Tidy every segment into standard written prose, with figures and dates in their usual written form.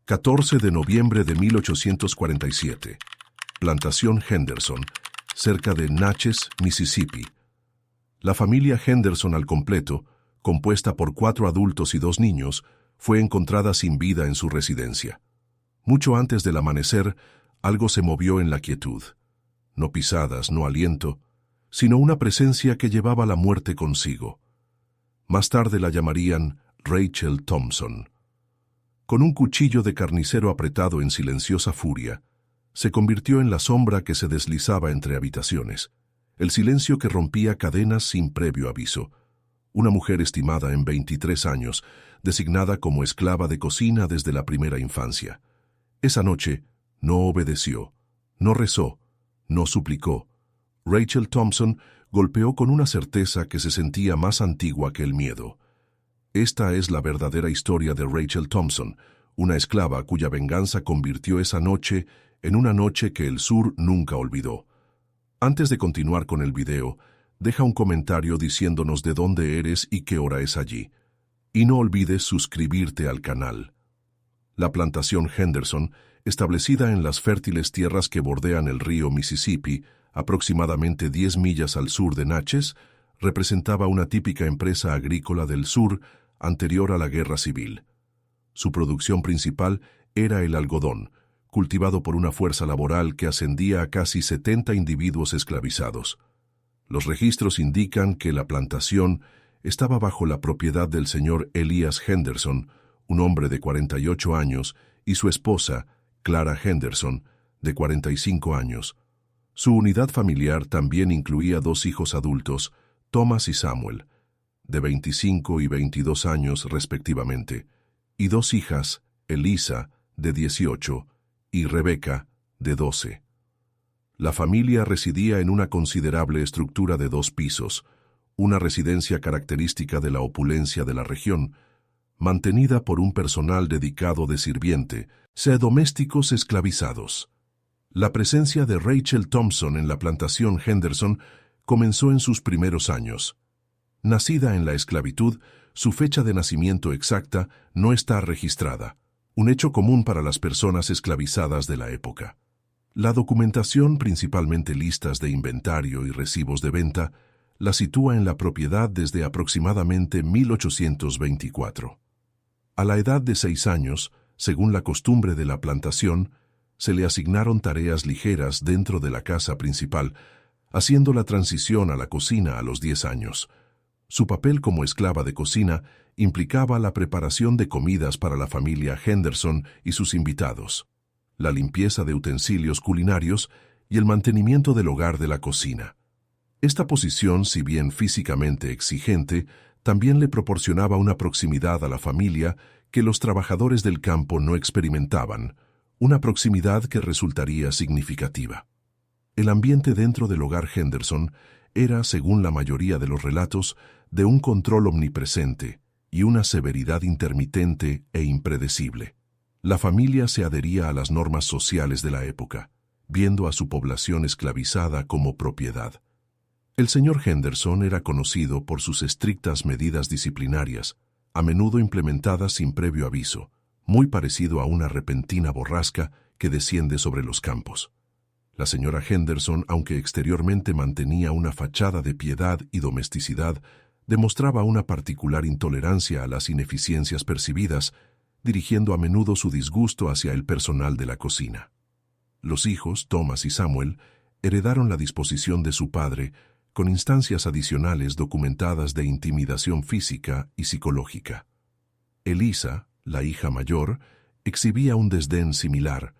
14 de noviembre de 1847. Plantación Henderson, cerca de Natchez, Mississippi. La familia Henderson al completo, compuesta por 4 adultos y 2 niños, fue encontrada sin vida en su residencia. Mucho antes del amanecer, algo se movió en la quietud. No pisadas, no aliento, sino una presencia que llevaba la muerte consigo. Más tarde la llamarían Rachel Thompson. Con un cuchillo de carnicero apretado en silenciosa furia, se convirtió en la sombra que se deslizaba entre habitaciones, el silencio que rompía cadenas sin previo aviso. Una mujer estimada en 23 años, designada como esclava de cocina desde la primera infancia. Esa noche no obedeció, no rezó, no suplicó. Rachel Thompson golpeó con una certeza que se sentía más antigua que el miedo. Esta es la verdadera historia de Rachel Thompson, una esclava cuya venganza convirtió esa noche en una noche que el sur nunca olvidó. Antes de continuar con el video, deja un comentario diciéndonos de dónde eres y qué hora es allí. Y no olvides suscribirte al canal. La plantación Henderson, establecida en las fértiles tierras que bordean el río Mississippi, aproximadamente 10 millas al sur de Natchez, representaba una típica empresa agrícola del sur anterior a la Guerra Civil. Su producción principal era el algodón, cultivado por una fuerza laboral que ascendía a casi 70 individuos esclavizados. Los registros indican que la plantación estaba bajo la propiedad del señor Elias Henderson, un hombre de 48 años, y su esposa, Clara Henderson, de 45 años. Su unidad familiar también incluía 2 hijos adultos, Thomas y Samuel, de 25 y 22 años respectivamente, y 2 hijas, Elisa, de 18, y Rebecca, de 12. La familia residía en una considerable estructura de 2 pisos, una residencia característica de la opulencia de la región, mantenida por un personal dedicado de sirviente, domésticos esclavizados. La presencia de Rachel Thompson en la plantación Henderson comenzó en sus primeros años. Nacida en la esclavitud, su fecha de nacimiento exacta no está registrada, un hecho común para las personas esclavizadas de la época. La documentación, principalmente listas de inventario y recibos de venta, la sitúa en la propiedad desde aproximadamente 1824. A la edad de 6 años, según la costumbre de la plantación, se le asignaron tareas ligeras dentro de la casa principal, haciendo la transición a la cocina a los 10 años. Su papel como esclava de cocina implicaba la preparación de comidas para la familia Henderson y sus invitados, la limpieza de utensilios culinarios y el mantenimiento del hogar de la cocina. Esta posición, si bien físicamente exigente, también le proporcionaba una proximidad a la familia que los trabajadores del campo no experimentaban, una proximidad que resultaría significativa. El ambiente dentro del hogar Henderson era, según la mayoría de los relatos, de un control omnipresente y una severidad intermitente e impredecible. La familia se adhería a las normas sociales de la época, viendo a su población esclavizada como propiedad. El señor Henderson era conocido por sus estrictas medidas disciplinarias, a menudo implementadas sin previo aviso, muy parecido a una repentina borrasca que desciende sobre los campos. La señora Henderson, aunque exteriormente mantenía una fachada de piedad y domesticidad, demostraba una particular intolerancia a las ineficiencias percibidas, dirigiendo a menudo su disgusto hacia el personal de la cocina. Los hijos, Thomas y Samuel, heredaron la disposición de su padre, con instancias adicionales documentadas de intimidación física y psicológica. Elisa, la hija mayor, exhibía un desdén similar,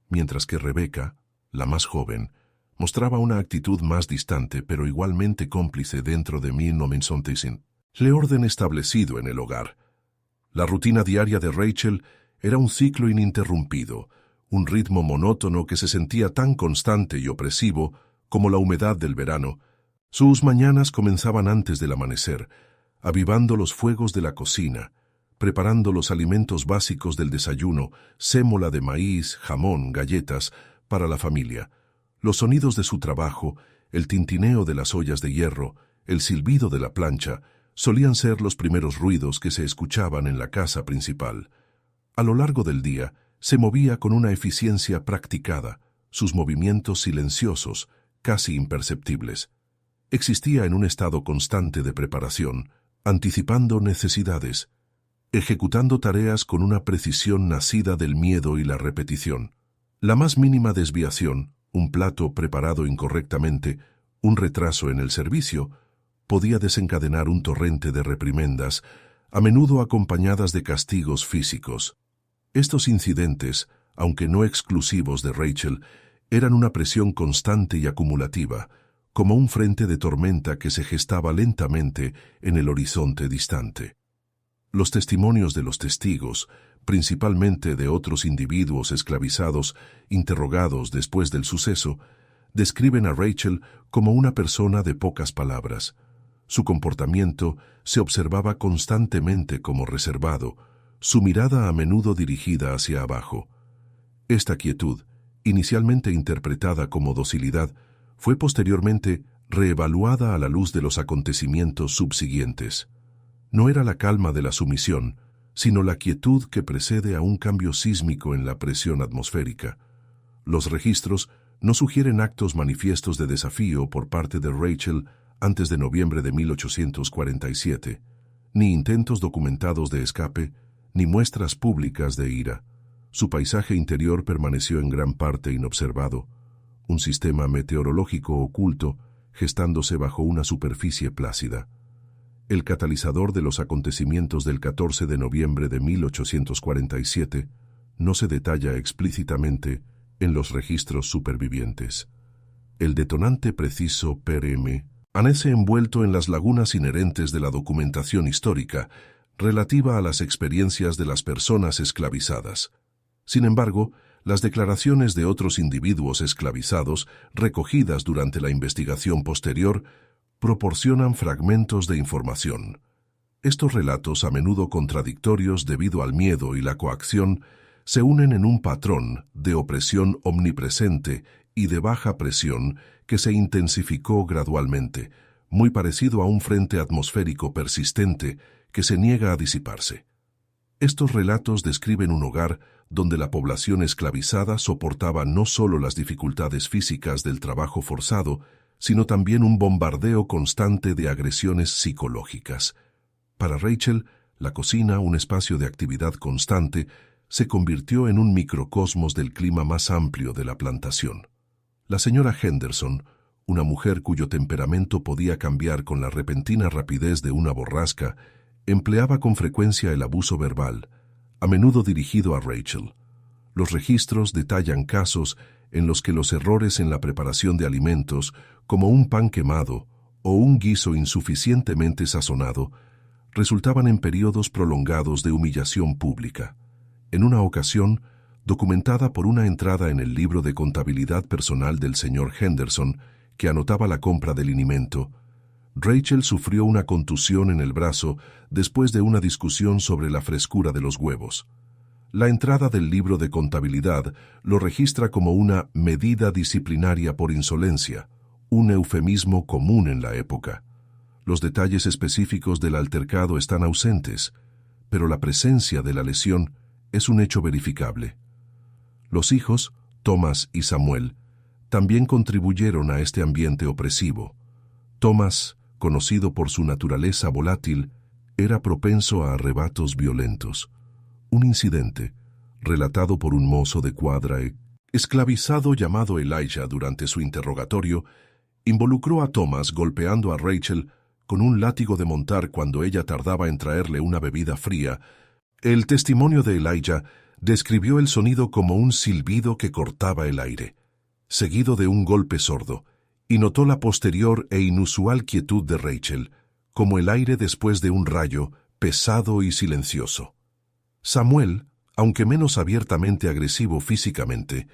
mientras que Rebecca, la más joven, mostraba una actitud más distante pero igualmente cómplice dentro de 1905. El orden establecido en el hogar. La rutina diaria de Rachel era un ciclo ininterrumpido, un ritmo monótono que se sentía tan constante y opresivo como la humedad del verano. Sus mañanas comenzaban antes del amanecer, avivando los fuegos de la cocina, preparando los alimentos básicos del desayuno, sémola de maíz, jamón, galletas, para la familia. Los sonidos de su trabajo, el tintineo de las ollas de hierro, el silbido de la plancha, solían ser los primeros ruidos que se escuchaban en la casa principal. A lo largo del día, Se movía con una eficiencia practicada, sus movimientos silenciosos, casi imperceptibles. Existía en un estado constante de preparación, anticipando necesidades, ejecutando tareas con una precisión nacida del miedo y la repetición. La más mínima desviación, un plato preparado incorrectamente, un retraso en el servicio, podía desencadenar un torrente de reprimendas, a menudo acompañadas de castigos físicos. Estos incidentes, aunque no exclusivos de Rachel, eran una presión constante y acumulativa, como un frente de tormenta que se gestaba lentamente en el horizonte distante. Los testimonios de los testigos, principalmente de otros individuos esclavizados interrogados después del suceso, describen a Rachel como una persona de pocas palabras. Su comportamiento se observaba constantemente como reservado, su mirada a menudo dirigida hacia abajo. Esta quietud, inicialmente interpretada como docilidad, fue posteriormente reevaluada a la luz de los acontecimientos subsiguientes. No era la calma de la sumisión, sino la quietud que precede a un cambio sísmico en la presión atmosférica. Los registros no sugieren actos manifiestos de desafío por parte de Rachel antes de noviembre de 1847, ni intentos documentados de escape, ni muestras públicas de ira. Su paisaje interior permaneció en gran parte inobservado, un sistema meteorológico oculto gestándose bajo una superficie plácida. El catalizador de los acontecimientos del 14 de noviembre de 1847 no se detalla explícitamente en los registros supervivientes. El detonante preciso PRM amanece envuelto en las lagunas inherentes de la documentación histórica relativa a las experiencias de las personas esclavizadas. Sin embargo, las declaraciones de otros individuos esclavizados, recogidas durante la investigación posterior, proporcionan fragmentos de información. Estos relatos, a menudo contradictorios debido al miedo y la coacción, se unen en un patrón de opresión omnipresente y de baja presión que se intensificó gradualmente, muy parecido a un frente atmosférico persistente que se niega a disiparse. Estos relatos describen un hogar donde la población esclavizada soportaba no solo las dificultades físicas del trabajo forzado, sino también un bombardeo constante de agresiones psicológicas. Para Rachel, la cocina, un espacio de actividad constante, se convirtió en un microcosmos del clima más amplio de la plantación. La señora Henderson, una mujer cuyo temperamento podía cambiar con la repentina rapidez de una borrasca, empleaba con frecuencia el abuso verbal, a menudo dirigido a Rachel. Los registros detallan casos en los que los errores en la preparación de alimentos, como un pan quemado o un guiso insuficientemente sazonado, resultaban en periodos prolongados de humillación pública. En una ocasión, documentada por una entrada en el libro de contabilidad personal del señor Henderson, que anotaba la compra del alimento, Rachel sufrió una contusión en el brazo después de una discusión sobre la frescura de los huevos. La entrada del libro de contabilidad lo registra como una medida disciplinaria por insolencia, un eufemismo común en la época. Los detalles específicos del altercado están ausentes, pero la presencia de la lesión es un hecho verificable. Los hijos, Thomas y Samuel, también contribuyeron a este ambiente opresivo. Thomas, conocido por su naturaleza volátil, era propenso a arrebatos violentos. Un incidente, relatado por un mozo de cuadra esclavizado llamado Elijah durante su interrogatorio, involucró a Thomas golpeando a Rachel con un látigo de montar cuando ella tardaba en traerle una bebida fría. El testimonio de Elijah describió el sonido como un silbido que cortaba el aire, seguido de un golpe sordo, y notó la posterior e inusual quietud de Rachel, como el aire después de un rayo, pesado y silencioso. Samuel, aunque menos abiertamente agresivo físicamente,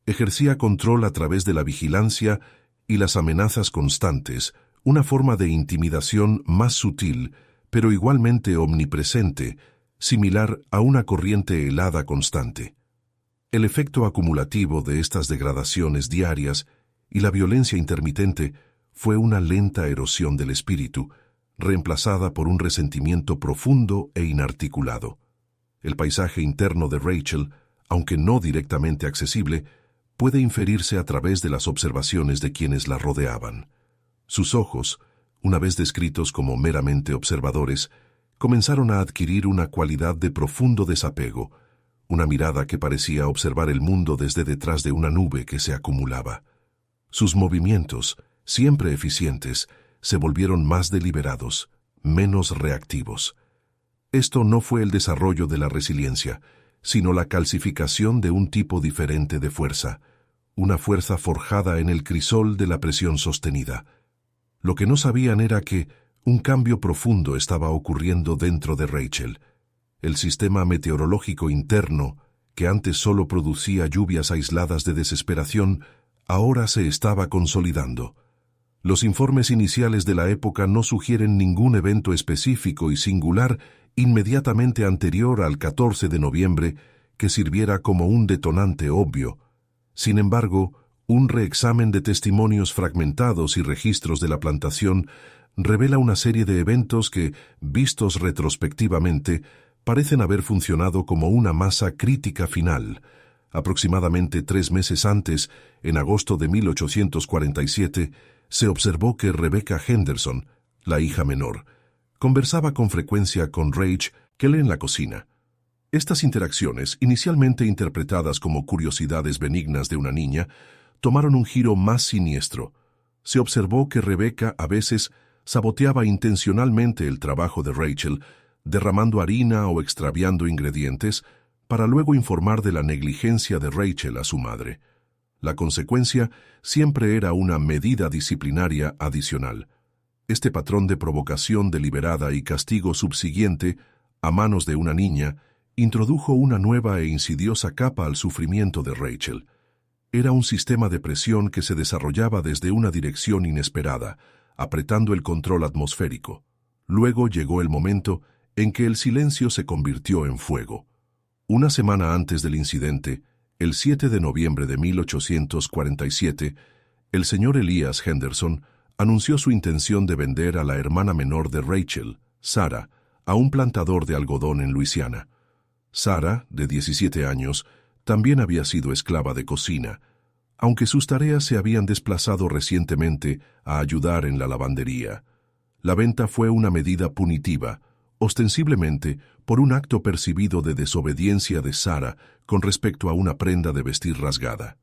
ejercía control a través de la vigilancia y las amenazas constantes, una forma de intimidación más sutil, pero igualmente omnipresente, similar a una corriente helada constante. El efecto acumulativo de estas degradaciones diarias y la violencia intermitente fue una lenta erosión del espíritu, reemplazada por un resentimiento profundo e inarticulado. El paisaje interno de Rachel, aunque no directamente accesible, puede inferirse a través de las observaciones de quienes la rodeaban. Sus ojos, una vez descritos como meramente observadores, comenzaron a adquirir una cualidad de profundo desapego, una mirada que parecía observar el mundo desde detrás de una nube que se acumulaba. Sus movimientos, siempre eficientes, se volvieron más deliberados, menos reactivos. Esto no fue el desarrollo de la resiliencia, sino la calcificación de un tipo diferente de fuerza, una fuerza forjada en el crisol de la presión sostenida. Lo que no sabían era que un cambio profundo estaba ocurriendo dentro de Rachel. El sistema meteorológico interno, que antes solo producía lluvias aisladas de desesperación, ahora se estaba consolidando. Los informes iniciales de la época no sugieren ningún evento específico y singular inmediatamente anterior al 14 de noviembre que sirviera como un detonante obvio. Sin embargo, un reexamen de testimonios fragmentados y registros de la plantación revela una serie de eventos que, vistos retrospectivamente, parecen haber funcionado como una masa crítica final. Aproximadamente 3 meses antes, en agosto de 1847, se observó que Rebecca Henderson, la hija menor, conversaba con frecuencia con Rachel en la cocina. Estas interacciones, inicialmente interpretadas como curiosidades benignas de una niña, tomaron un giro más siniestro. Se observó que Rebecca a veces saboteaba intencionalmente el trabajo de Rachel, derramando harina o extraviando ingredientes, para luego informar de la negligencia de Rachel a su madre. La consecuencia siempre era una medida disciplinaria adicional. Este patrón de provocación deliberada y castigo subsiguiente, a manos de una niña, introdujo una nueva e insidiosa capa al sufrimiento de Rachel. Era un sistema de presión que se desarrollaba desde una dirección inesperada, apretando el control atmosférico. Luego llegó el momento en que el silencio se convirtió en fuego. Una semana antes del incidente, el 7 de noviembre de 1847, el señor Elias Henderson anunció su intención de vender a la hermana menor de Rachel, Sarah, a un plantador de algodón en Luisiana. Sarah, de 17 años, también había sido esclava de cocina, aunque sus tareas se habían desplazado recientemente a ayudar en la lavandería. La venta fue una medida punitiva, ostensiblemente por un acto percibido de desobediencia de Sarah con respecto a una prenda de vestir rasgada.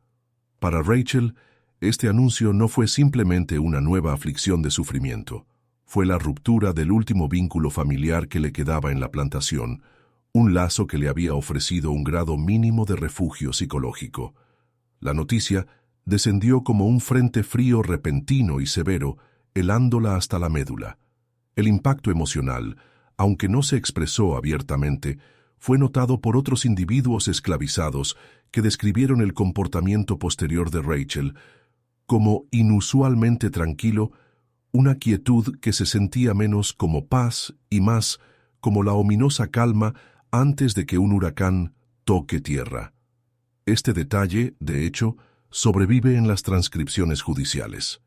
Para Rachel, este anuncio no fue simplemente una nueva aflicción de sufrimiento. Fue la ruptura del último vínculo familiar que le quedaba en la plantación, un lazo que le había ofrecido un grado mínimo de refugio psicológico. La noticia descendió como un frente frío repentino y severo, helándola hasta la médula. El impacto emocional, aunque no se expresó abiertamente, fue notado por otros individuos esclavizados que describieron el comportamiento posterior de Rachel como inusualmente tranquilo, una quietud que se sentía menos como paz y más como la ominosa calma antes de que un huracán toque tierra. Este detalle, de hecho, sobrevive en las transcripciones judiciales.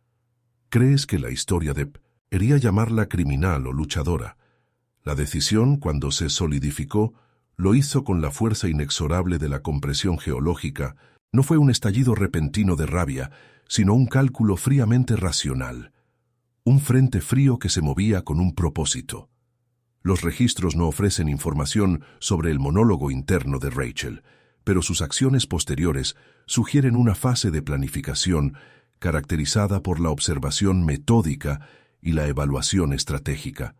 ¿Crees que la historia de quería llamarla criminal o luchadora? La decisión, cuando se solidificó, lo hizo con la fuerza inexorable de la compresión geológica. No fue un estallido repentino de rabia, sino un cálculo fríamente racional. Un frente frío que se movía con un propósito. Los registros no ofrecen información sobre el monólogo interno de Rachel, pero sus acciones posteriores sugieren una fase de planificación caracterizada por la observación metódica y la evaluación estratégica.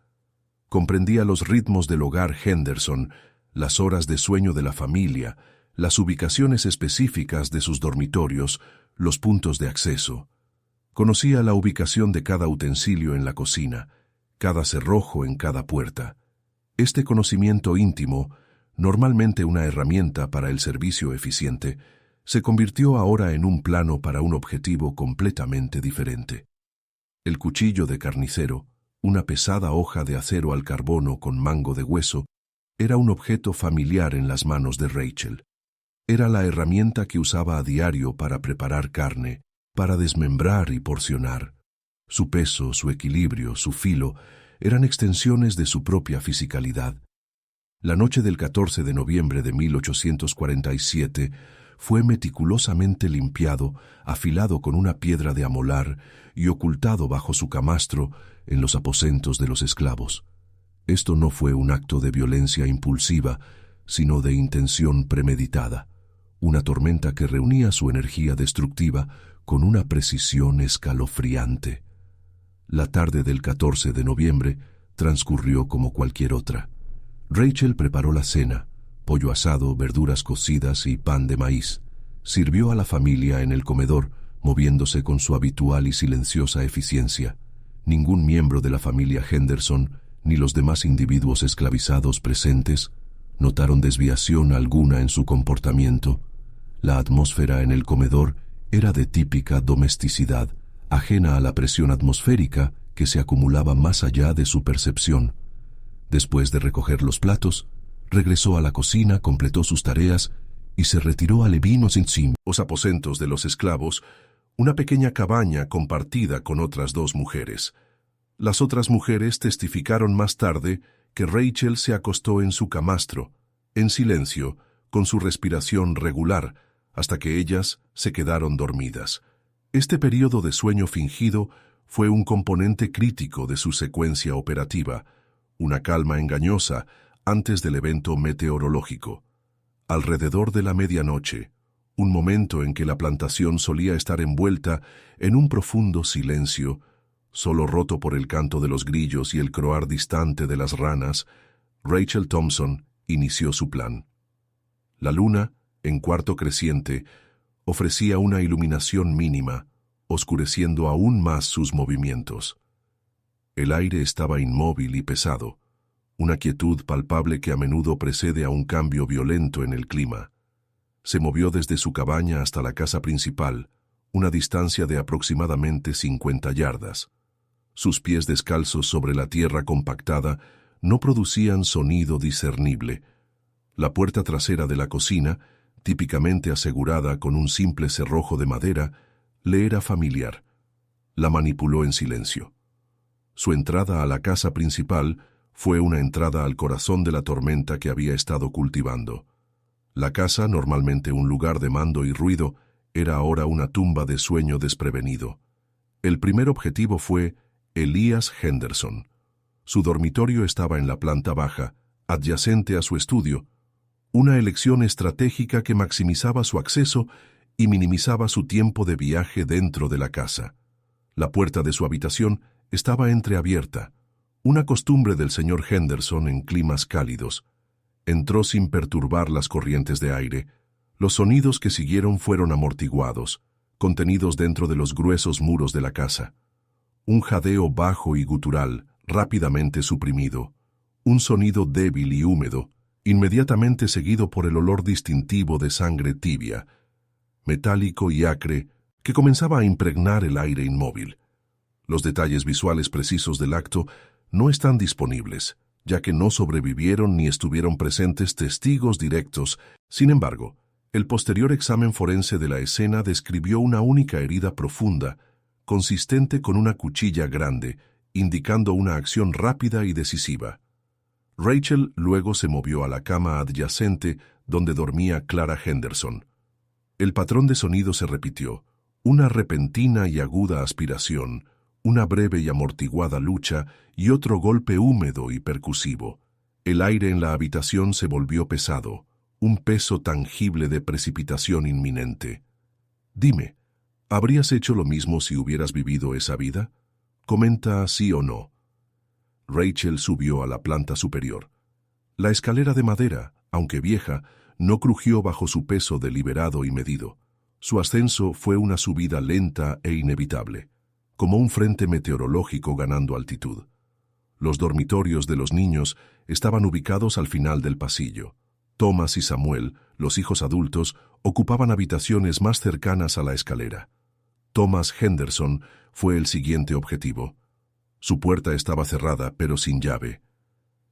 Comprendía los ritmos del hogar Henderson, las horas de sueño de la familia, las ubicaciones específicas de sus dormitorios, los puntos de acceso. Conocía la ubicación de cada utensilio en la cocina, cada cerrojo en cada puerta. Este conocimiento íntimo, normalmente una herramienta para el servicio eficiente, se convirtió ahora en un plano para un objetivo completamente diferente. El cuchillo de carnicero, una pesada hoja de acero al carbono con mango de hueso, era un objeto familiar en las manos de Rachel. Era la herramienta que usaba a diario para preparar carne, para desmembrar y porcionar. Su peso, su equilibrio, su filo, eran extensiones de su propia fisicalidad. La noche del 14 de noviembre de 1847 fue meticulosamente limpiado, afilado con una piedra de amolar y ocultado bajo su camastro en los aposentos de los esclavos. Esto no fue un acto de violencia impulsiva, sino de intención premeditada, una tormenta que reunía su energía destructiva con una precisión escalofriante. La tarde del 14 de noviembre transcurrió como cualquier otra. Rachel preparó la cena, pollo asado, verduras cocidas y pan de maíz. Sirvió a la familia en el comedor, moviéndose con su habitual y silenciosa eficiencia. Ningún miembro de la familia Henderson, ni los demás individuos esclavizados presentes, notaron desviación alguna en su comportamiento. La atmósfera en el comedor era de típica domesticidad, ajena a la presión atmosférica que se acumulaba más allá de su percepción. Después de recoger los platos, regresó a la cocina, completó sus tareas y se retiró a Levinos en los aposentos de los esclavos, una pequeña cabaña compartida con otras 2 mujeres. Las otras mujeres testificaron más tarde que Rachel se acostó en su camastro, en silencio, con su respiración regular, hasta que ellas se quedaron dormidas. Este periodo de sueño fingido fue un componente crítico de su secuencia operativa, una calma engañosa antes del evento meteorológico. Alrededor de la medianoche, un momento en que la plantación solía estar envuelta en un profundo silencio, solo roto por el canto de los grillos y el croar distante de las ranas, Rachel Thompson inició su plan. La luna, en cuarto creciente, ofrecía una iluminación mínima, oscureciendo aún más sus movimientos. El aire estaba inmóvil y pesado, una quietud palpable que a menudo precede a un cambio violento en el clima. Se movió desde su cabaña hasta la casa principal, una distancia de aproximadamente 50 yardas. Sus pies descalzos sobre la tierra compactada no producían sonido discernible. La puerta trasera de la cocina, típicamente asegurada con un simple cerrojo de madera, le era familiar. La manipuló en silencio. Su entrada a la casa principal fue una entrada al corazón de la tormenta que había estado cultivando. La casa, normalmente un lugar de mando y ruido, era ahora una tumba de sueño desprevenido. El primer objetivo fue Elias Henderson. Su dormitorio estaba en la planta baja, adyacente a su estudio, una elección estratégica que maximizaba su acceso y minimizaba su tiempo de viaje dentro de la casa. La puerta de su habitación estaba entreabierta, una costumbre del señor Henderson en climas cálidos. Entró sin perturbar las corrientes de aire. Los sonidos que siguieron fueron amortiguados, contenidos dentro de los gruesos muros de la casa. Un jadeo bajo y gutural, rápidamente suprimido. Un sonido débil y húmedo, inmediatamente seguido por el olor distintivo de sangre tibia, metálico y acre, que comenzaba a impregnar el aire inmóvil. Los detalles visuales precisos del acto no están disponibles, ya que no sobrevivieron ni estuvieron presentes testigos directos. Sin embargo, el posterior examen forense de la escena describió una única herida profunda, consistente con una cuchilla grande, indicando una acción rápida y decisiva. Rachel luego se movió a la cama adyacente donde dormía Clara Henderson. El patrón de sonido se repitió, una repentina y aguda aspiración, una breve y amortiguada lucha y otro golpe húmedo y percusivo. El aire en la habitación se volvió pesado, un peso tangible de precipitación inminente. Dime, ¿habrías hecho lo mismo si hubieras vivido esa vida? Comenta sí o no. Rachel subió a la planta superior. La escalera de madera, aunque vieja, no crujió bajo su peso deliberado y medido. Su ascenso fue una subida lenta e inevitable, como un frente meteorológico ganando altitud. Los dormitorios de los niños estaban ubicados al final del pasillo. Thomas y Samuel, los hijos adultos, ocupaban habitaciones más cercanas a la escalera. Thomas Henderson fue el siguiente objetivo. Su puerta estaba cerrada, pero sin llave.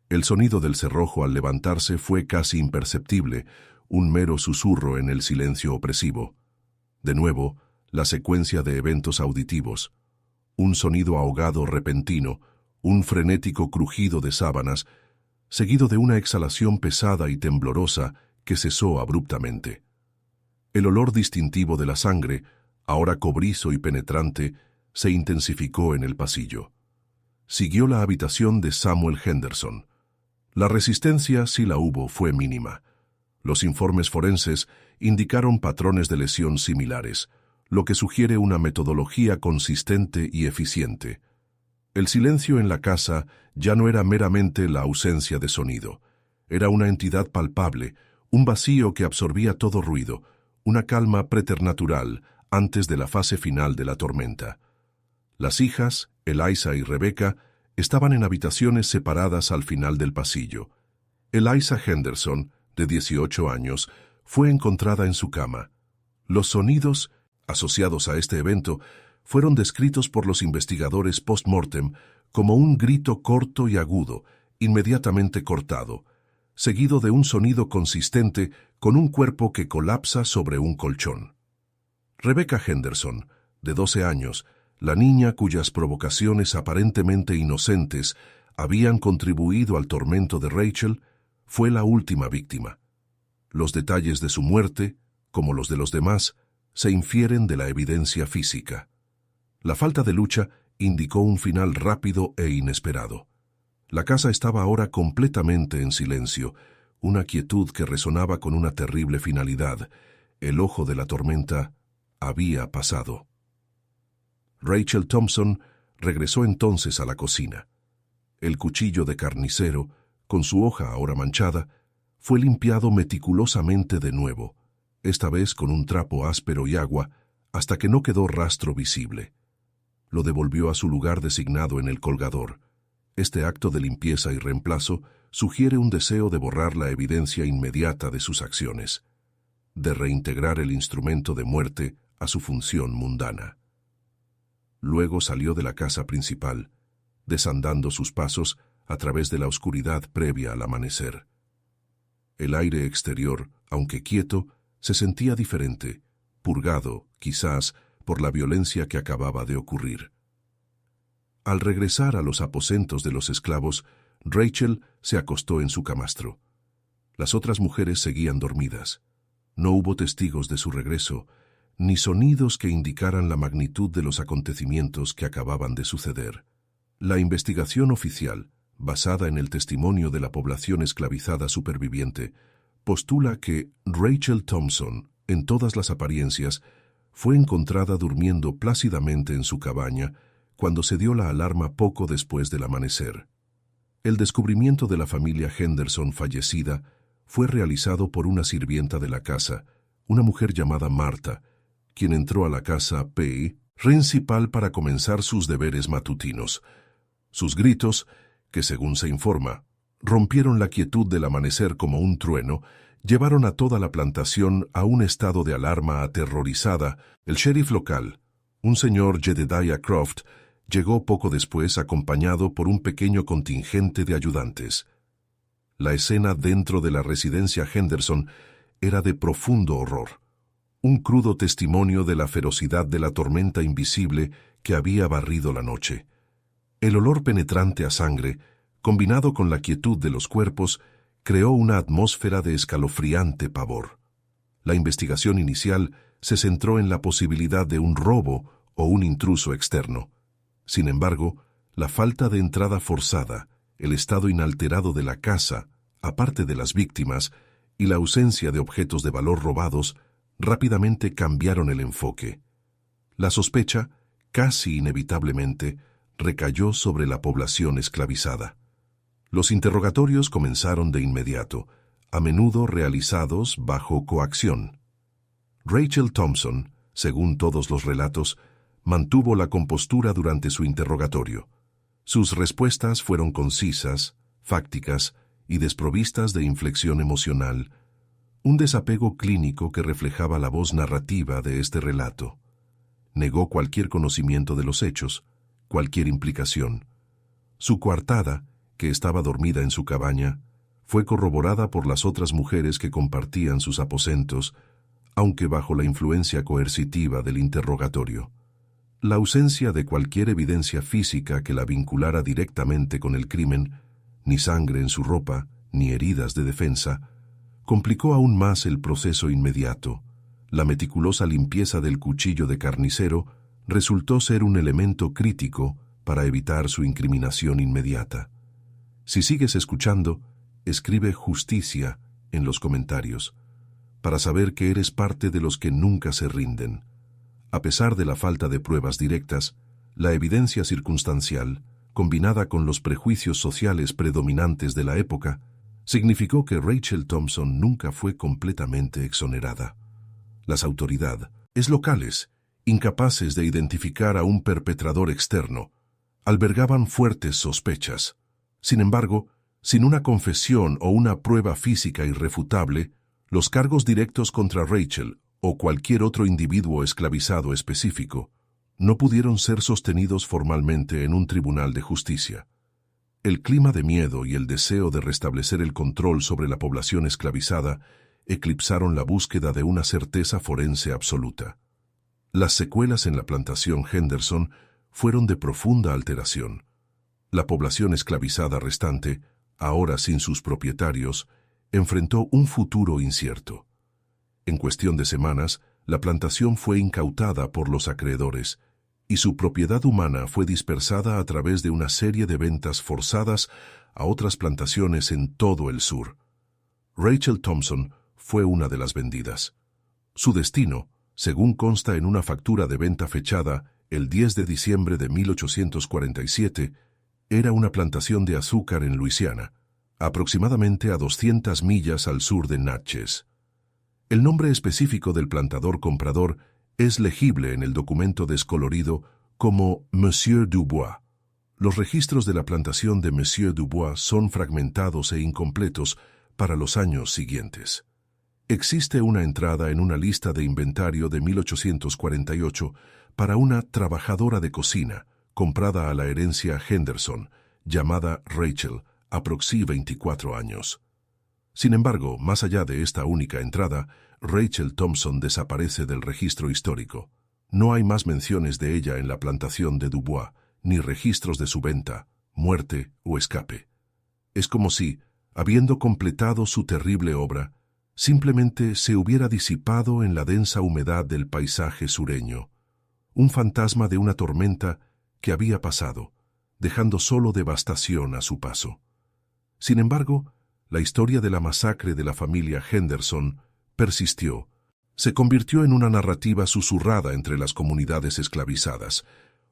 El sonido del cerrojo al levantarse fue casi imperceptible, un mero susurro en el silencio opresivo. De nuevo, la secuencia de eventos auditivos. Un sonido ahogado repentino, un frenético crujido de sábanas, seguido de una exhalación pesada y temblorosa que cesó abruptamente. El olor distintivo de la sangre, ahora cobrizo y penetrante, se intensificó en el pasillo. Siguió la habitación de Samuel Henderson. La resistencia, si la hubo, fue mínima. Los informes forenses indicaron patrones de lesión similares, lo que sugiere una metodología consistente y eficiente. El silencio en la casa ya no era meramente la ausencia de sonido. Era una entidad palpable, un vacío que absorbía todo ruido, una calma preternatural antes de la fase final de la tormenta. Las hijas, Eliza y Rebecca, estaban en habitaciones separadas al final del pasillo. Eliza Henderson, de 18 años, fue encontrada en su cama. Los sonidos asociados a este evento fueron descritos por los investigadores post-mortem como un grito corto y agudo, inmediatamente cortado, seguido de un sonido consistente con un cuerpo que colapsa sobre un colchón. Rebecca Henderson, de 12 años, la niña cuyas provocaciones aparentemente inocentes habían contribuido al tormento de Rachel, fue la última víctima. Los detalles de su muerte, como los de los demás, se infieren de la evidencia física. La falta de lucha indicó un final rápido e inesperado. La casa estaba ahora completamente en silencio, una quietud que resonaba con una terrible finalidad. El ojo de la tormenta había pasado. Rachel Thompson regresó entonces a la cocina. El cuchillo de carnicero, con su hoja ahora manchada, fue limpiado meticulosamente de nuevo, esta vez con un trapo áspero y agua, hasta que no quedó rastro visible. Lo devolvió a su lugar designado en el colgador. Este acto de limpieza y reemplazo sugiere un deseo de borrar la evidencia inmediata de sus acciones, de reintegrar el instrumento de muerte a su función mundana. Luego salió de la casa principal, desandando sus pasos a través de la oscuridad previa al amanecer. El aire exterior, aunque quieto, se sentía diferente, purgado, quizás, por la violencia que acababa de ocurrir. Al regresar a los aposentos de los esclavos, Rachel se acostó en su camastro. Las otras mujeres seguían dormidas. No hubo testigos de su regreso, ni sonidos que indicaran la magnitud de los acontecimientos que acababan de suceder. La investigación oficial, basada en el testimonio de la población esclavizada superviviente, postula que Rachel Thompson, en todas las apariencias, fue encontrada durmiendo plácidamente en su cabaña cuando se dio la alarma poco después del amanecer. El descubrimiento de la familia Henderson fallecida fue realizado por una sirvienta de la casa, una mujer llamada Marta, quien entró a la casa principal para comenzar sus deberes matutinos. Sus gritos, que según se informa, rompieron la quietud del amanecer como un trueno, llevaron a toda la plantación a un estado de alarma aterrorizada. El sheriff local, un señor Jedediah Croft, llegó poco después acompañado por un pequeño contingente de ayudantes. La escena dentro de la residencia Henderson era de profundo horror, un crudo testimonio de la ferocidad de la tormenta invisible que había barrido la noche. El olor penetrante a sangre, combinado con la quietud de los cuerpos, creó una atmósfera de escalofriante pavor. La investigación inicial se centró en la posibilidad de un robo o un intruso externo. Sin embargo, la falta de entrada forzada, el estado inalterado de la casa, aparte de las víctimas, y la ausencia de objetos de valor robados, rápidamente cambiaron el enfoque. La sospecha, casi inevitablemente, recayó sobre la población esclavizada. Los interrogatorios comenzaron de inmediato, a menudo realizados bajo coacción. Rachel Thompson, según todos los relatos, mantuvo la compostura durante su interrogatorio. Sus respuestas fueron concisas, fácticas y desprovistas de inflexión emocional, un desapego clínico que reflejaba la voz narrativa de este relato. Negó cualquier conocimiento de los hechos, cualquier implicación. Su coartada, que estaba dormida en su cabaña, fue corroborada por las otras mujeres que compartían sus aposentos, aunque bajo la influencia coercitiva del interrogatorio. La ausencia de cualquier evidencia física que la vinculara directamente con el crimen ni sangre en su ropa, ni heridas de defensa, complicó aún más el proceso inmediato. La meticulosa limpieza del cuchillo de carnicero resultó ser un elemento crítico para evitar su incriminación inmediata. Si sigues escuchando, escribe justicia en los comentarios, para saber que eres parte de los que nunca se rinden. A pesar de la falta de pruebas directas, la evidencia circunstancial, combinada con los prejuicios sociales predominantes de la época, significó que Rachel Thompson nunca fue completamente exonerada. Las autoridades locales, incapaces de identificar a un perpetrador externo, albergaban fuertes sospechas. Sin embargo, sin una confesión o una prueba física irrefutable, los cargos directos contra Rachel o cualquier otro individuo esclavizado específico no pudieron ser sostenidos formalmente en un tribunal de justicia. El clima de miedo y el deseo de restablecer el control sobre la población esclavizada eclipsaron la búsqueda de una certeza forense absoluta. Las secuelas en la plantación Henderson fueron de profunda alteración. La población esclavizada restante, ahora sin sus propietarios, enfrentó un futuro incierto. En cuestión de semanas, la plantación fue incautada por los acreedores y su propiedad humana fue dispersada a través de una serie de ventas forzadas a otras plantaciones en todo el sur. Rachel Thompson fue una de las vendidas. Su destino, según consta en una factura de venta fechada el 10 de diciembre de 1847, era una plantación de azúcar en Luisiana, aproximadamente a 200 millas al sur de Natchez. El nombre específico del plantador comprador es legible en el documento descolorido como Monsieur Dubois. Los registros de la plantación de Monsieur Dubois son fragmentados e incompletos para los años siguientes. Existe una entrada en una lista de inventario de 1848 para una trabajadora de cocina comprada a la herencia Henderson, llamada Rachel, aproxi 24 años. Sin embargo, más allá de esta única entrada, Rachel Thompson desaparece del registro histórico. No hay más menciones de ella en la plantación de Dubois, ni registros de su venta, muerte o escape. Es como si, habiendo completado su terrible obra, simplemente se hubiera disipado en la densa humedad del paisaje sureño, un fantasma de una tormenta que había pasado, dejando solo devastación a su paso. Sin embargo, la historia de la masacre de la familia Henderson persistió. Se convirtió en una narrativa susurrada entre las comunidades esclavizadas,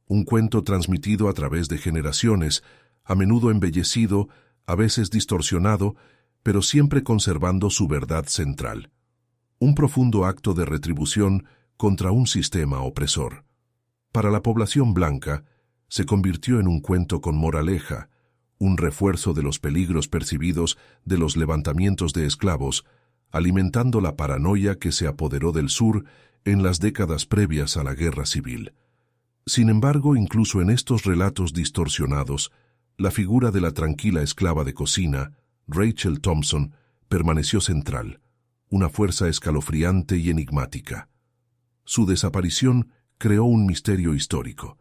un cuento transmitido a través de generaciones, a menudo embellecido, a veces distorsionado, pero siempre conservando su verdad central. Un profundo acto de retribución contra un sistema opresor. Para la población blanca, se convirtió en un cuento con moraleja, un refuerzo de los peligros percibidos de los levantamientos de esclavos, alimentando la paranoia que se apoderó del sur en las décadas previas a la Guerra Civil. Sin embargo, incluso en estos relatos distorsionados, la figura de la tranquila esclava de cocina, Rachel Thompson, permaneció central, una fuerza escalofriante y enigmática. Su desaparición creó un misterio histórico.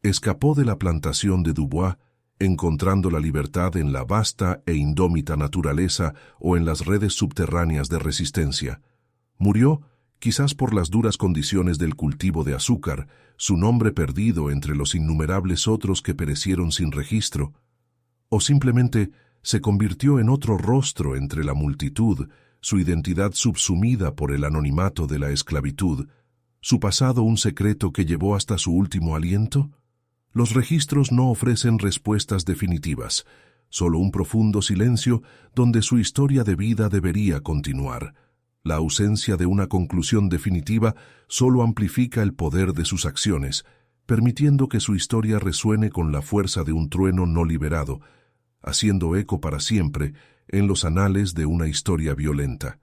Escapó de la plantación de Dubois, encontrando la libertad en la vasta e indómita naturaleza o en las redes subterráneas de resistencia. Murió, quizás por las duras condiciones del cultivo de azúcar, su nombre perdido entre los innumerables otros que perecieron sin registro, o simplemente se convirtió en otro rostro entre la multitud, su identidad subsumida por el anonimato de la esclavitud, su pasado un secreto que llevó hasta su último aliento. Los registros no ofrecen respuestas definitivas, solo un profundo silencio donde su historia de vida debería continuar. La ausencia de una conclusión definitiva solo amplifica el poder de sus acciones, permitiendo que su historia resuene con la fuerza de un trueno no liberado, haciendo eco para siempre en los anales de una historia violenta.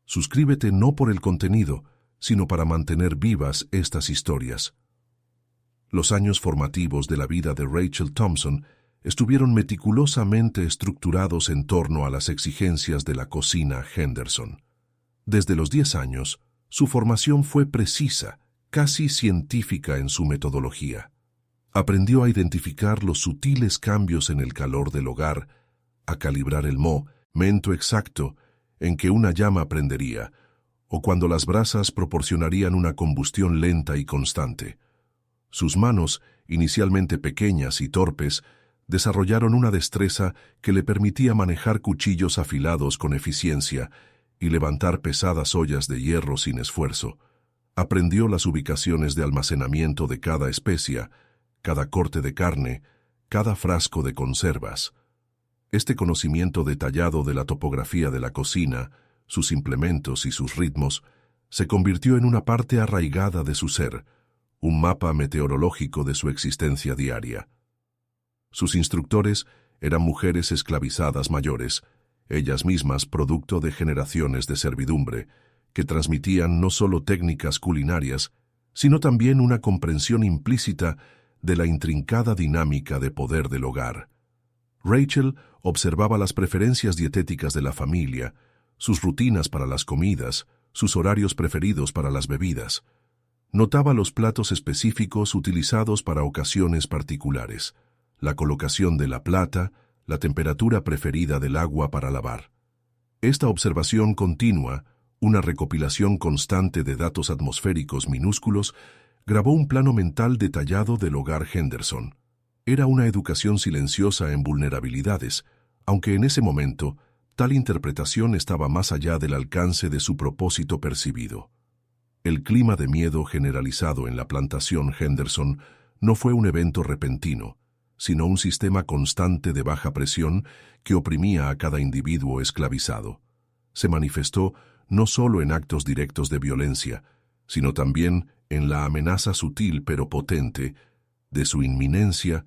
Suscríbete no por el contenido, sino para mantener vivas estas historias. Los años formativos de la vida de Rachel Thompson estuvieron meticulosamente estructurados en torno a las exigencias de la cocina Henderson. Desde los 10 años, su formación fue precisa, casi científica en su metodología. Aprendió a identificar los sutiles cambios en el calor del hogar, a calibrar el momento exacto en que una llama prendería, o cuando las brasas proporcionarían una combustión lenta y constante. Sus manos, inicialmente pequeñas y torpes, desarrollaron una destreza que le permitía manejar cuchillos afilados con eficiencia y levantar pesadas ollas de hierro sin esfuerzo. Aprendió las ubicaciones de almacenamiento de cada especia, cada corte de carne, cada frasco de conservas. Este conocimiento detallado de la topografía de la cocina, sus implementos y sus ritmos, se convirtió en una parte arraigada de su ser, un mapa meteorológico de su existencia diaria. Sus instructores eran mujeres esclavizadas mayores, ellas mismas producto de generaciones de servidumbre, que transmitían no solo técnicas culinarias, sino también una comprensión implícita de la intrincada dinámica de poder del hogar. Rachel observaba las preferencias dietéticas de la familia, sus rutinas para las comidas, sus horarios preferidos para las bebidas. Notaba los platos específicos utilizados para ocasiones particulares, la colocación de la plata, la temperatura preferida del agua para lavar. Esta observación continua, una recopilación constante de datos atmosféricos minúsculos, grabó un plano mental detallado del hogar Henderson. Era una educación silenciosa en vulnerabilidades, aunque en ese momento, tal interpretación estaba más allá del alcance de su propósito percibido. El clima de miedo generalizado en la plantación Henderson no fue un evento repentino, sino un sistema constante de baja presión que oprimía a cada individuo esclavizado. Se manifestó no solo en actos directos de violencia, sino también en la amenaza sutil pero potente de su inminencia.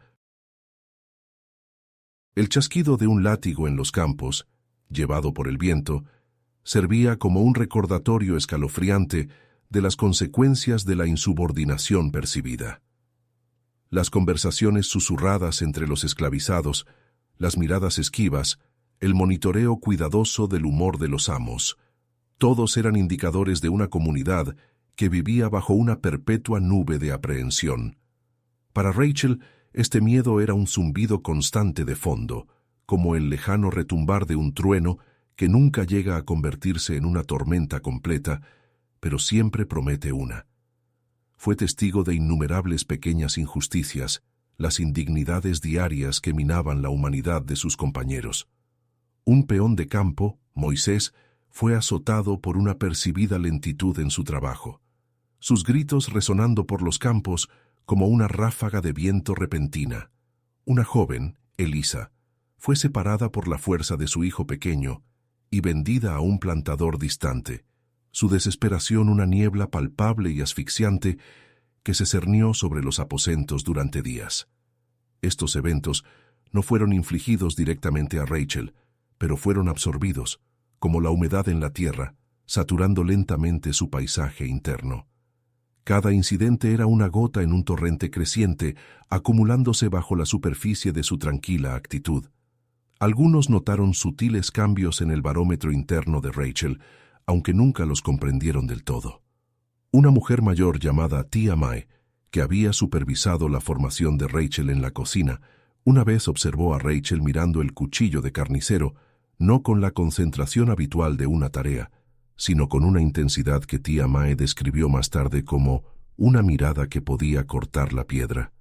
El chasquido de un látigo en los campos, llevado por el viento, servía como un recordatorio escalofriante de las consecuencias de la insubordinación percibida. Las conversaciones susurradas entre los esclavizados, las miradas esquivas, el monitoreo cuidadoso del humor de los amos, todos eran indicadores de una comunidad que vivía bajo una perpetua nube de aprehensión. Para Rachel, este miedo era un zumbido constante de fondo, como el lejano retumbar de un trueno que nunca llega a convertirse en una tormenta completa, pero siempre promete una. Fue testigo de innumerables pequeñas injusticias, las indignidades diarias que minaban la humanidad de sus compañeros. Un peón de campo, Moisés, fue azotado por una percibida lentitud en su trabajo, sus gritos resonando por los campos como una ráfaga de viento repentina. Una joven, Elisa, fue separada por la fuerza de su hijo pequeño y vendida a un plantador distante, su desesperación una niebla palpable y asfixiante que se cernió sobre los aposentos durante días. Estos eventos no fueron infligidos directamente a Rachel, pero fueron absorbidos, como la humedad en la tierra, saturando lentamente su paisaje interno. Cada incidente era una gota en un torrente creciente, acumulándose bajo la superficie de su tranquila actitud. Algunos notaron sutiles cambios en el barómetro interno de Rachel, aunque nunca los comprendieron del todo. Una mujer mayor llamada Tia Mae, que había supervisado la formación de Rachel en la cocina, una vez observó a Rachel mirando el cuchillo de carnicero, no con la concentración habitual de una tarea, sino con una intensidad que Tia Mae describió más tarde como una mirada que podía cortar la piedra.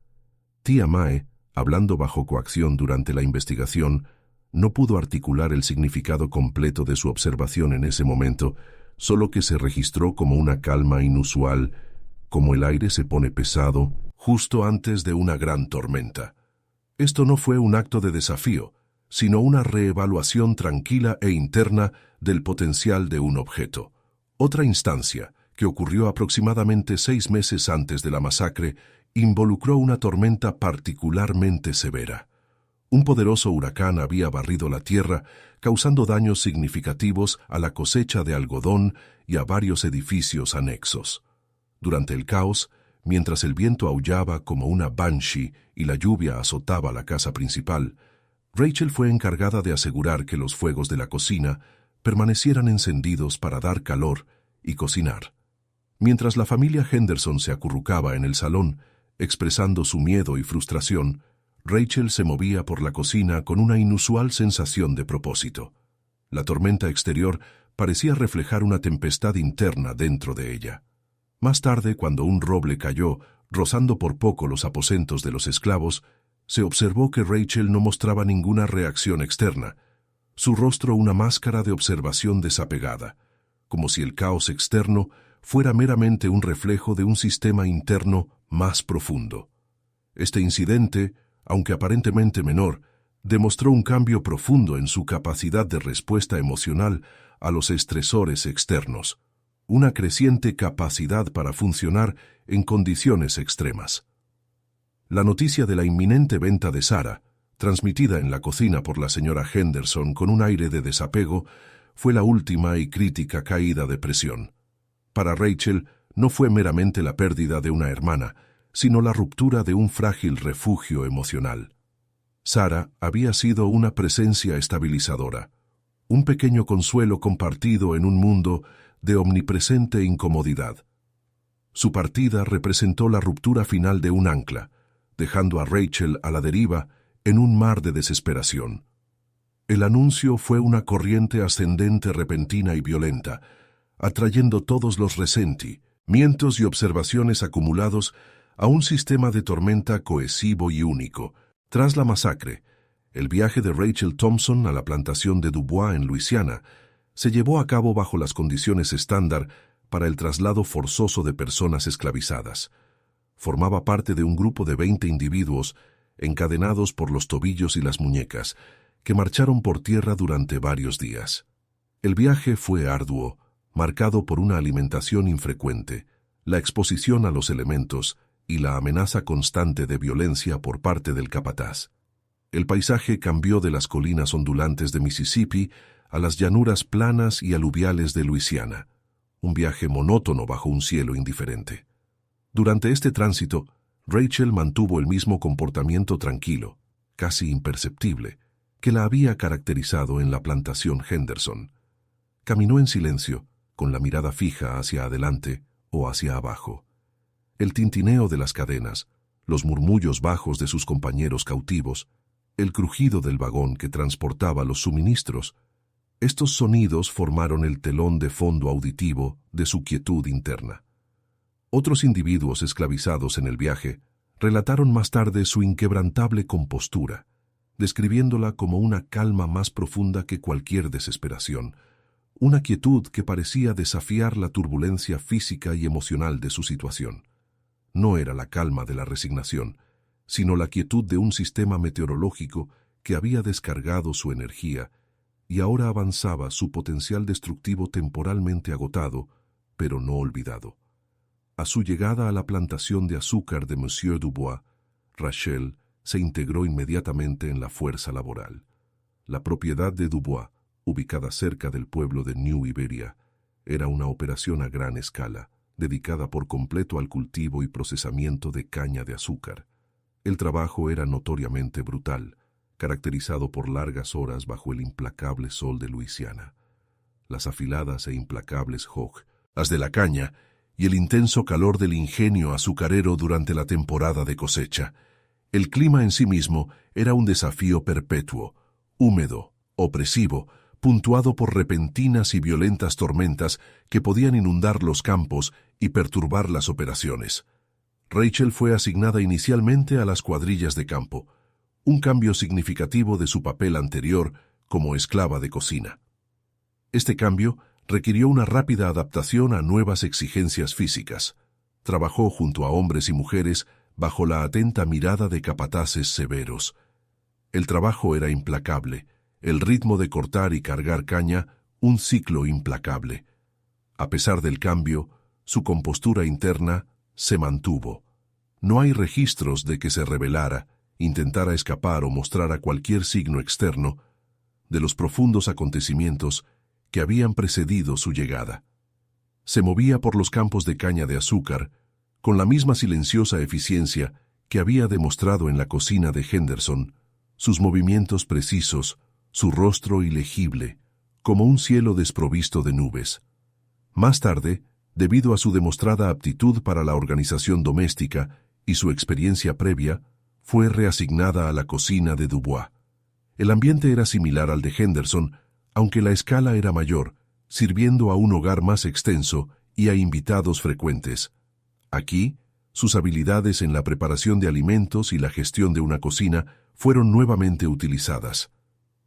Tia Mae, hablando bajo coacción durante la investigación, no pudo articular el significado completo de su observación en ese momento, solo que se registró como una calma inusual, como el aire se pone pesado justo antes de una gran tormenta. Esto no fue un acto de desafío, sino una reevaluación tranquila e interna del potencial de un objeto. Otra instancia, que ocurrió aproximadamente 6 meses antes de la masacre, involucró una tormenta particularmente severa. Un poderoso huracán había barrido la tierra, causando daños significativos a la cosecha de algodón y a varios edificios anexos. Durante el caos, mientras el viento aullaba como una banshee y la lluvia azotaba la casa principal, Rachel fue encargada de asegurar que los fuegos de la cocina permanecieran encendidos para dar calor y cocinar. Mientras la familia Henderson se acurrucaba en el salón, expresando su miedo y frustración, Rachel se movía por la cocina con una inusual sensación de propósito. La tormenta exterior parecía reflejar una tempestad interna dentro de ella. Más tarde, cuando un roble cayó, rozando por poco los aposentos de los esclavos, se observó que Rachel no mostraba ninguna reacción externa, su rostro una máscara de observación desapegada, como si el caos externo fuera meramente un reflejo de un sistema interno más profundo. Este incidente, aunque aparentemente menor, demostró un cambio profundo en su capacidad de respuesta emocional a los estresores externos, una creciente capacidad para funcionar en condiciones extremas. La noticia de la inminente venta de Sarah, transmitida en la cocina por la señora Henderson con un aire de desapego, fue la última y crítica caída de presión. Para Rachel no fue meramente la pérdida de una hermana, sino la ruptura de un frágil refugio emocional. Sarah había sido una presencia estabilizadora, un pequeño consuelo compartido en un mundo de omnipresente incomodidad. Su partida representó la ruptura final de un ancla, dejando a Rachel a la deriva en un mar de desesperación. El anuncio fue una corriente ascendente repentina y violenta, atrayendo todos los resentimientos y observaciones acumulados a un sistema de tormenta cohesivo y único. Tras la masacre, el viaje de Rachel Thompson a la plantación de Dubois en Luisiana se llevó a cabo bajo las condiciones estándar para el traslado forzoso de personas esclavizadas. Formaba parte de un grupo de 20 individuos encadenados por los tobillos y las muñecas, que marcharon por tierra durante varios días. El viaje fue arduo, marcado por una alimentación infrecuente, la exposición a los elementos y la amenaza constante de violencia por parte del capataz. El paisaje cambió de las colinas ondulantes de Mississippi a las llanuras planas y aluviales de Luisiana, un viaje monótono bajo un cielo indiferente. Durante este tránsito, Rachel mantuvo el mismo comportamiento tranquilo, casi imperceptible, que la había caracterizado en la plantación Henderson. Caminó en silencio, con la mirada fija hacia adelante o hacia abajo. El tintineo de las cadenas, los murmullos bajos de sus compañeros cautivos, el crujido del vagón que transportaba los suministros, estos sonidos formaron el telón de fondo auditivo de su quietud interna. Otros individuos esclavizados en el viaje relataron más tarde su inquebrantable compostura, describiéndola como una calma más profunda que cualquier desesperación, una quietud que parecía desafiar la turbulencia física y emocional de su situación. No era la calma de la resignación, sino la quietud de un sistema meteorológico que había descargado su energía y ahora avanzaba su potencial destructivo temporalmente agotado, pero no olvidado. A su llegada a la plantación de azúcar de Monsieur Dubois, Rachel se integró inmediatamente en la fuerza laboral. La propiedad de Dubois, ubicada cerca del pueblo de New Iberia, era una operación a gran escala, dedicada por completo al cultivo y procesamiento de caña de azúcar. El trabajo era notoriamente brutal, caracterizado por largas horas bajo el implacable sol de Luisiana. Las afiladas e implacables hojas de la caña y el intenso calor del ingenio azucarero durante la temporada de cosecha. El clima en sí mismo era un desafío perpetuo, húmedo, opresivo, puntuado por repentinas y violentas tormentas que podían inundar los campos y perturbar las operaciones. Rachel fue asignada inicialmente a las cuadrillas de campo, un cambio significativo de su papel anterior como esclava de cocina. Este cambio requirió una rápida adaptación a nuevas exigencias físicas. Trabajó junto a hombres y mujeres bajo la atenta mirada de capataces severos. El trabajo era implacable, el ritmo de cortar y cargar caña, un ciclo implacable. A pesar del cambio, su compostura interna se mantuvo. No hay registros de que se rebelara, intentara escapar o mostrara cualquier signo externo de los profundos acontecimientos que habían precedido su llegada. Se movía por los campos de caña de azúcar con la misma silenciosa eficiencia que había demostrado en la cocina de Henderson, sus movimientos precisos, su rostro ilegible, como un cielo desprovisto de nubes. Más tarde, debido a su demostrada aptitud para la organización doméstica y su experiencia previa, fue reasignada a la cocina de Dubois. El ambiente era similar al de Henderson, aunque la escala era mayor, sirviendo a un hogar más extenso y a invitados frecuentes. Aquí, sus habilidades en la preparación de alimentos y la gestión de una cocina fueron nuevamente utilizadas.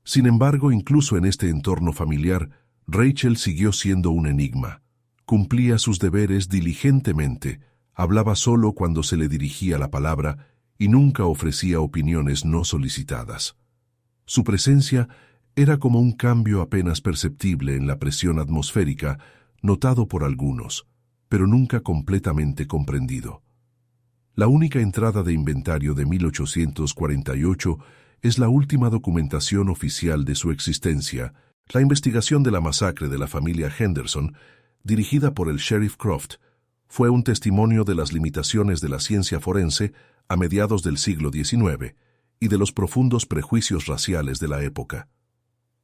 Sin embargo, incluso en este entorno familiar, Rachel siguió siendo un enigma. Cumplía sus deberes diligentemente, hablaba solo cuando se le dirigía la palabra y nunca ofrecía opiniones no solicitadas. Su presencia era como un cambio apenas perceptible en la presión atmosférica, notado por algunos, pero nunca completamente comprendido. La única entrada de inventario de 1848 es la última documentación oficial de su existencia, la investigación de la masacre de la familia Henderson, dirigida por el sheriff Croft, fue un testimonio de las limitaciones de la ciencia forense a mediados del siglo XIX y de los profundos prejuicios raciales de la época.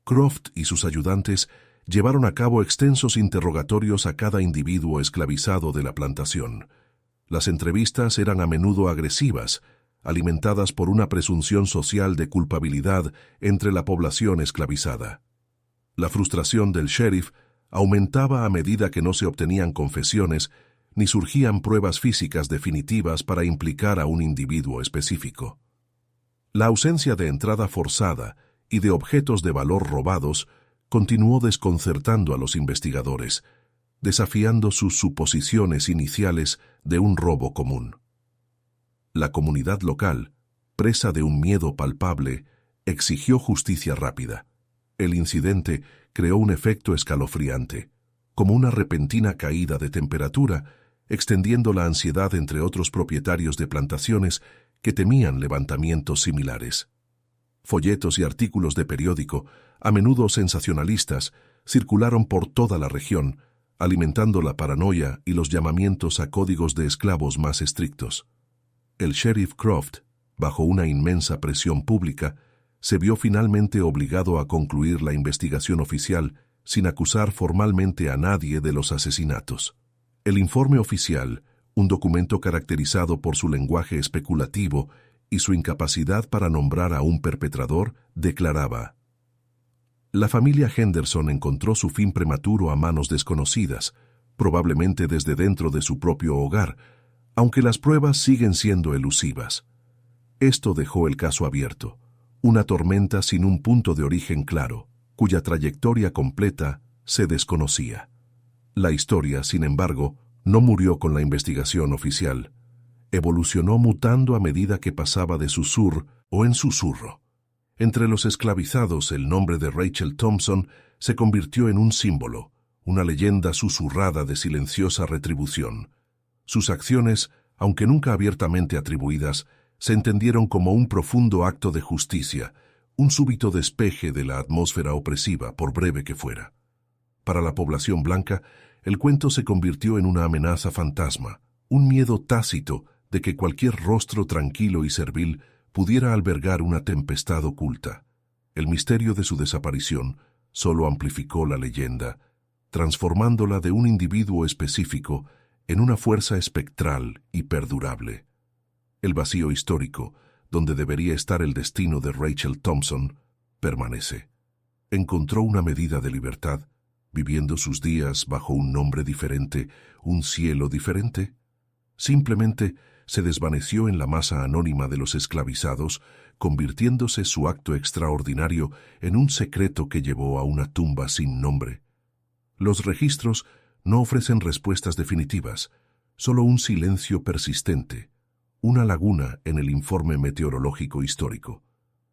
Croft y sus ayudantes llevaron a cabo extensos interrogatorios a cada individuo esclavizado de la plantación. Las entrevistas eran a menudo agresivas, alimentadas por una presunción social de culpabilidad entre la población esclavizada. La frustración del sheriff aumentaba a medida que no se obtenían confesiones ni surgían pruebas físicas definitivas para implicar a un individuo específico. La ausencia de entrada forzada y de objetos de valor robados continuó desconcertando a los investigadores, desafiando sus suposiciones iniciales de un robo común. La comunidad local, presa de un miedo palpable, exigió justicia rápida. El incidente creó un efecto escalofriante, como una repentina caída de temperatura, extendiendo la ansiedad entre otros propietarios de plantaciones que temían levantamientos similares. Folletos y artículos de periódico, a menudo sensacionalistas, circularon por toda la región, alimentando la paranoia y los llamamientos a códigos de esclavos más estrictos. El sheriff Croft, bajo una inmensa presión pública, se vio finalmente obligado a concluir la investigación oficial sin acusar formalmente a nadie de los asesinatos. El informe oficial, un documento caracterizado por su lenguaje especulativo y su incapacidad para nombrar a un perpetrador, declaraba: la familia Henderson encontró su fin prematuro a manos desconocidas, probablemente desde dentro de su propio hogar, aunque las pruebas siguen siendo elusivas. Esto dejó el caso abierto, una tormenta sin un punto de origen claro, cuya trayectoria completa se desconocía. La historia, sin embargo, no murió con la investigación oficial. Evolucionó mutando a medida que pasaba de susurro en susurro. Entre los esclavizados, el nombre de Rachel Thompson se convirtió en un símbolo, una leyenda susurrada de silenciosa retribución. Sus acciones, aunque nunca abiertamente atribuidas, se entendieron como un profundo acto de justicia, un súbito despeje de la atmósfera opresiva, por breve que fuera. Para la población blanca, el cuento se convirtió en una amenaza fantasma, un miedo tácito de que cualquier rostro tranquilo y servil pudiera albergar una tempestad oculta. El misterio de su desaparición solo amplificó la leyenda, transformándola de un individuo específico en una fuerza espectral y perdurable. El vacío histórico, donde debería estar el destino de Rachel Thompson, permanece. Encontró una medida de libertad, viviendo sus días bajo un nombre diferente, un cielo diferente. Simplemente se desvaneció en la masa anónima de los esclavizados, convirtiéndose su acto extraordinario en un secreto que llevó a una tumba sin nombre. Los registros no ofrecen respuestas definitivas, solo un silencio persistente, una laguna en el informe meteorológico histórico.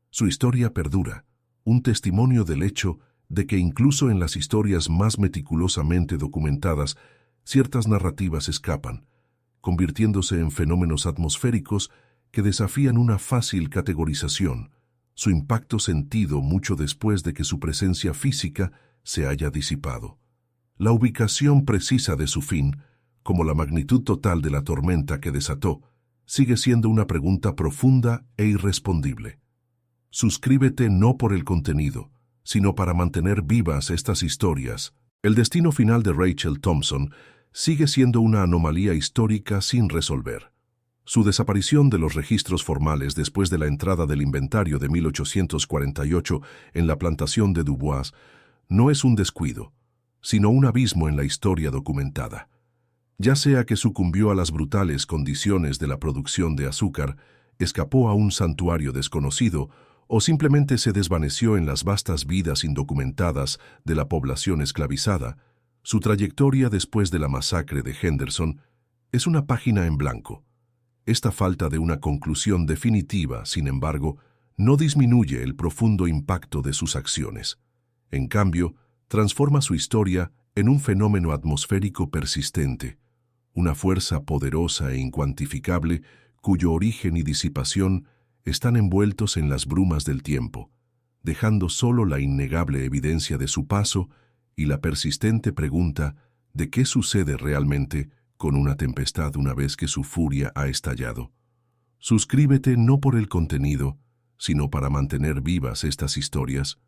Su historia perdura, un testimonio del hecho de que incluso en las historias más meticulosamente documentadas, ciertas narrativas escapan, convirtiéndose en fenómenos atmosféricos que desafían una fácil categorización, su impacto sentido mucho después de que su presencia física se haya disipado. La ubicación precisa de su fin, como la magnitud total de la tormenta que desató, sigue siendo una pregunta profunda e irrespondible. Suscríbete no por el contenido, sino para mantener vivas estas historias. El destino final de Rachel Thompson sigue siendo una anomalía histórica sin resolver. Su desaparición de los registros formales después de la entrada del inventario de 1848 en la plantación de Dubois no es un descuido, sino un abismo en la historia documentada. Ya sea que sucumbió a las brutales condiciones de la producción de azúcar, escapó a un santuario desconocido o simplemente se desvaneció en las vastas vidas indocumentadas de la población esclavizada, su trayectoria después de la masacre de Henderson es una página en blanco. Esta falta de una conclusión definitiva, sin embargo, no disminuye el profundo impacto de sus acciones. En cambio, transforma su historia en un fenómeno atmosférico persistente, una fuerza poderosa e incuantificable cuyo origen y disipación están envueltos en las brumas del tiempo, dejando solo la innegable evidencia de su paso y la persistente pregunta de qué sucede realmente con una tempestad una vez que su furia ha estallado. Suscríbete no por el contenido, sino para mantener vivas estas historias.